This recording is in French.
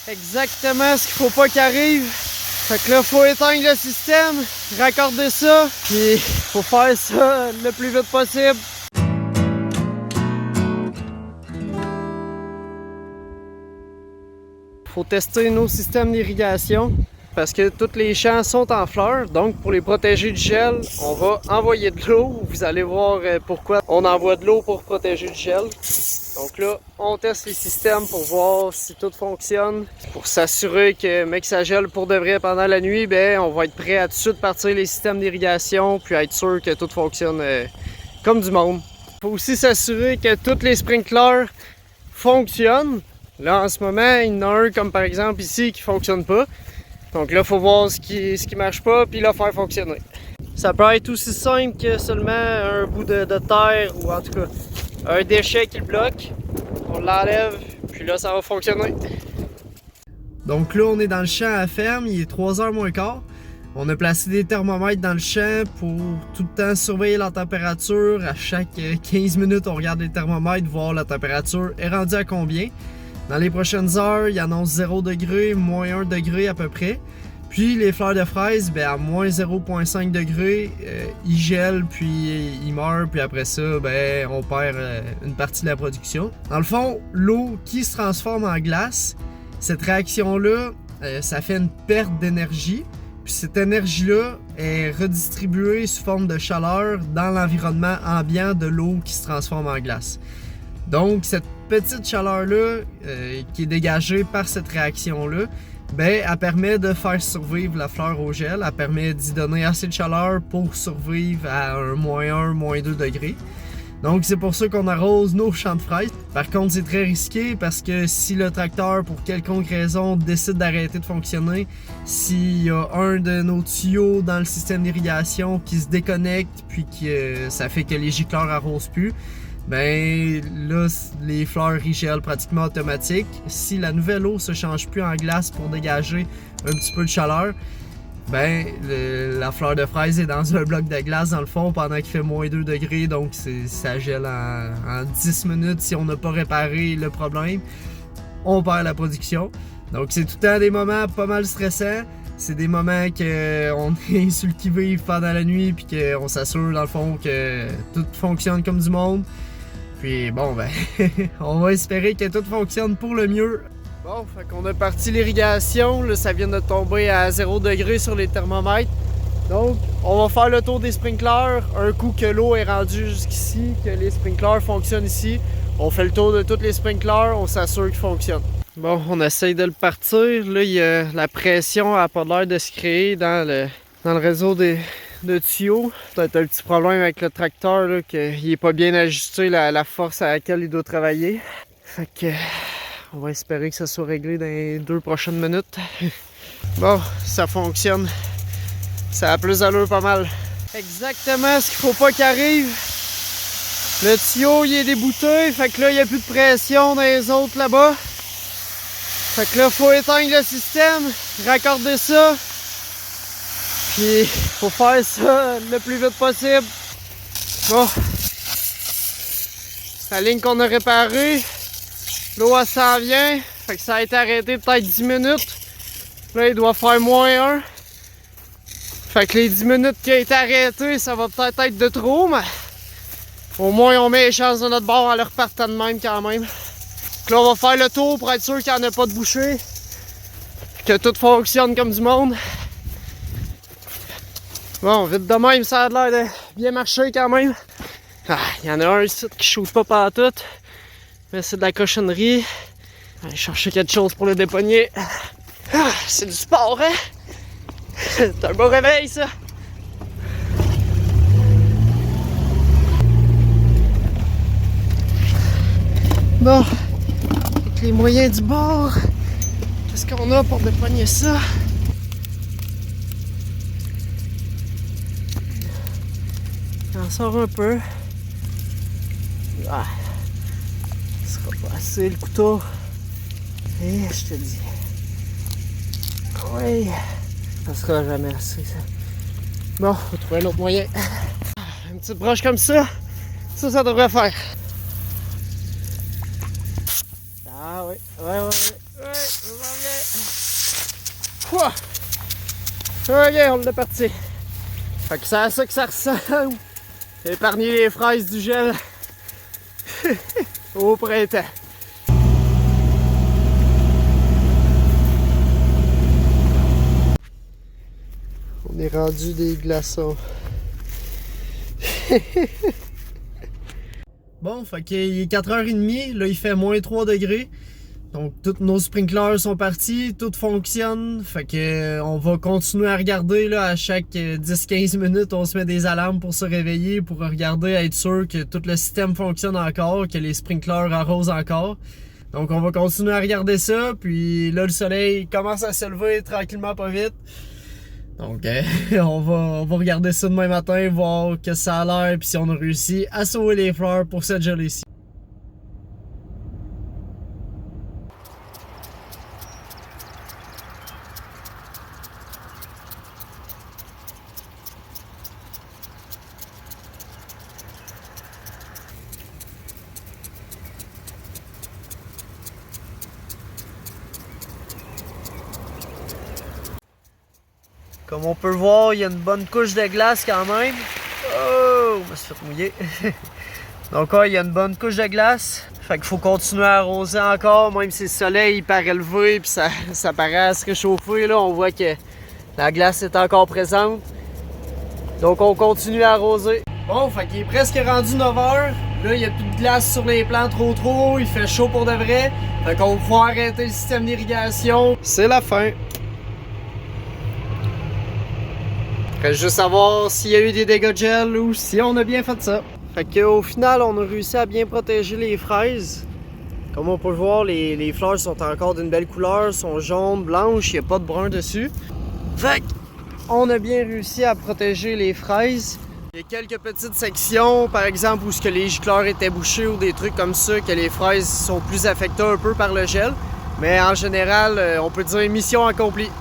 exactement ce qu'il faut pas qu'il arrive. Fait que là, faut éteindre le système, raccorder ça, puis faut faire ça le plus vite possible. Faut tester nos systèmes d'irrigation parce que tous les champs sont en fleurs. Donc pour les protéger du gel, on va envoyer de l'eau. Vous allez voir pourquoi on envoie de l'eau pour protéger du gel. Donc là, on teste les systèmes pour voir si tout fonctionne. Pour s'assurer que mec ça gèle pour de vrai pendant la nuit, ben on va être prêt à tout de suite partir les systèmes d'irrigation puis être sûr que tout fonctionne comme du monde. Faut aussi s'assurer que tous les sprinklers fonctionnent. Là, en ce moment, il y en a un, comme par exemple ici, qui fonctionne pas. Donc là, il faut voir ce qui marche pas, puis le faire fonctionner. Ça peut être aussi simple que seulement un bout de terre, ou en tout cas, un déchet qui le bloque. On l'enlève, puis là, ça va fonctionner. Donc là, on est dans le champ à ferme, il est 3h moins quart. On a placé des thermomètres dans le champ pour tout le temps surveiller la température. À chaque 15 minutes, on regarde les thermomètres, voir la température est rendue à combien. Dans les prochaines heures, il annonce 0 degré, moins 1 degré à peu près. Puis les fleurs de fraises, ben à moins 0,5 degré, ils gèlent, puis ils meurent, puis après ça, ben on perd une partie de la production. Dans le fond, l'eau qui se transforme en glace, cette réaction-là, ça fait une perte d'énergie. Puis cette énergie-là est redistribuée sous forme de chaleur dans l'environnement ambiant de l'eau qui se transforme en glace. Donc cette petite chaleur-là qui est dégagée par cette réaction-là, ben, elle permet de faire survivre la fleur au gel, elle permet d'y donner assez de chaleur pour survivre à un moins 1, moins 2 degrés. Donc c'est pour ça qu'on arrose nos champs de fraises. Par contre, c'est très risqué parce que si le tracteur, pour quelconque raison, décide d'arrêter de fonctionner, s'il y a un de nos tuyaux dans le système d'irrigation qui se déconnecte, puis que ça fait que les gicleurs arrosent plus, ben là, les fleurs gèlent pratiquement automatique. Si la nouvelle eau se change plus en glace pour dégager un petit peu de chaleur, ben la fleur de fraise est dans un bloc de glace dans le fond pendant qu'il fait moins 2 degrés, donc ça gèle en 10 minutes. Si on n'a pas réparé le problème, on perd la production. Donc c'est tout le temps des moments pas mal stressants. C'est des moments qu'on est sur le qui-vive pendant la nuit, puis qu'on s'assure dans le fond que tout fonctionne comme du monde. Puis bon, ben, on va espérer que tout fonctionne pour le mieux. Bon, fait qu'on a parti l'irrigation. Là, ça vient de tomber à 0 degré sur les thermomètres. Donc, on va faire le tour des sprinklers. Un coup que l'eau est rendue jusqu'ici, que les sprinklers fonctionnent ici, on fait le tour de tous les sprinklers, on s'assure qu'ils fonctionnent. Bon, on essaye de le partir. Là, la pression n'a pas l'air de se créer dans le réseau de tuyaux. Peut-être un petit problème avec le tracteur, qu'il n'est pas bien ajusté la force à laquelle il doit travailler. Fait que on va espérer que ça soit réglé dans les 2 prochaines minutes. Bon, ça fonctionne. Ça a plus d'allure pas mal. Exactement ce qu'il faut pas qu'il arrive. Le tuyau, il est débouté. Fait que là, il n'y a plus de pression dans les autres là-bas. Fait que là, faut éteindre le système, raccorder ça. Puis, faut faire ça le plus vite possible. Bon. La ligne qu'on a réparée, l'eau, elle s'en vient. Fait que ça a été arrêté peut-être 10 minutes. Là, il doit faire moins 1. Fait que les 10 minutes qui a été arrêté, ça va peut-être être de trop, mais au moins, on met les chances de notre bord en leur repartant de même quand même. Donc là, on va faire le tour pour être sûr qu'il n'y en a pas de bouchée. Que tout fonctionne comme du monde. Bon, vite de même, ça a l'air de bien marcher quand même. Ah, il y en a un ici qui chauffe pas partout. Mais c'est de la cochonnerie. Aller chercher quelque chose pour le dépogner. Ah, c'est du sport, hein? C'est un beau réveil, ça! Bon, avec les moyens du bord, qu'est-ce qu'on a pour dépogner ça? J'en sors un peu. Ah, ce sera pas assez le couteau. Et je te dis. Oui, ça sera jamais assez, ça. Bon, faut trouver un autre moyen. Une petite broche comme ça, ça devrait faire. Ah oui, ouais, ça va bien. Pouah! Ok, on l'a parti. Fait que c'est à ça que ça ressemble. Épargner les fraises du gel au printemps. On est rendu des glaçons. Bon, fait qu'il est 4h30, là il fait moins 3 degrés. Donc tous nos sprinklers sont partis, tout fonctionne. Fait que on va continuer à regarder là, à chaque 10-15 minutes, on se met des alarmes pour se réveiller, pour regarder, être sûr que tout le système fonctionne encore, que les sprinklers arrosent encore. Donc on va continuer à regarder ça, puis là le soleil commence à se lever tranquillement pas vite. Donc on va regarder ça demain matin, voir que ça a l'air, puis si on a réussi à sauver les fleurs pour cette gelée-ci. Comme on peut le voir, il y a une bonne couche de glace quand même. Oh, je me suis fait mouiller. Donc ouais, il y a une bonne couche de glace. Fait qu'il faut continuer à arroser encore, même si le soleil paraît levé puis ça paraît à se réchauffer. Là, on voit que la glace est encore présente. Donc on continue à arroser. Bon, fait qu'il est presque rendu 9h. Là, il n'y a plus de glace sur les plants trop. Il fait chaud pour de vrai. Fait qu'on va pouvoir arrêter le système d'irrigation. C'est la fin. Reste juste savoir s'il y a eu des dégâts de gel ou si on a bien fait ça. Fait qu'au final, on a réussi à bien protéger les fraises. Comme on peut le voir, les fleurs sont encore d'une belle couleur, sont jaunes, blanches, il n'y a pas de brun dessus. Fait qu'on a bien réussi à protéger les fraises. Il y a quelques petites sections, par exemple, où ce que les gicleurs étaient bouchés ou des trucs comme ça, que les fraises sont plus affectées un peu par le gel. Mais en général, on peut dire mission accomplie.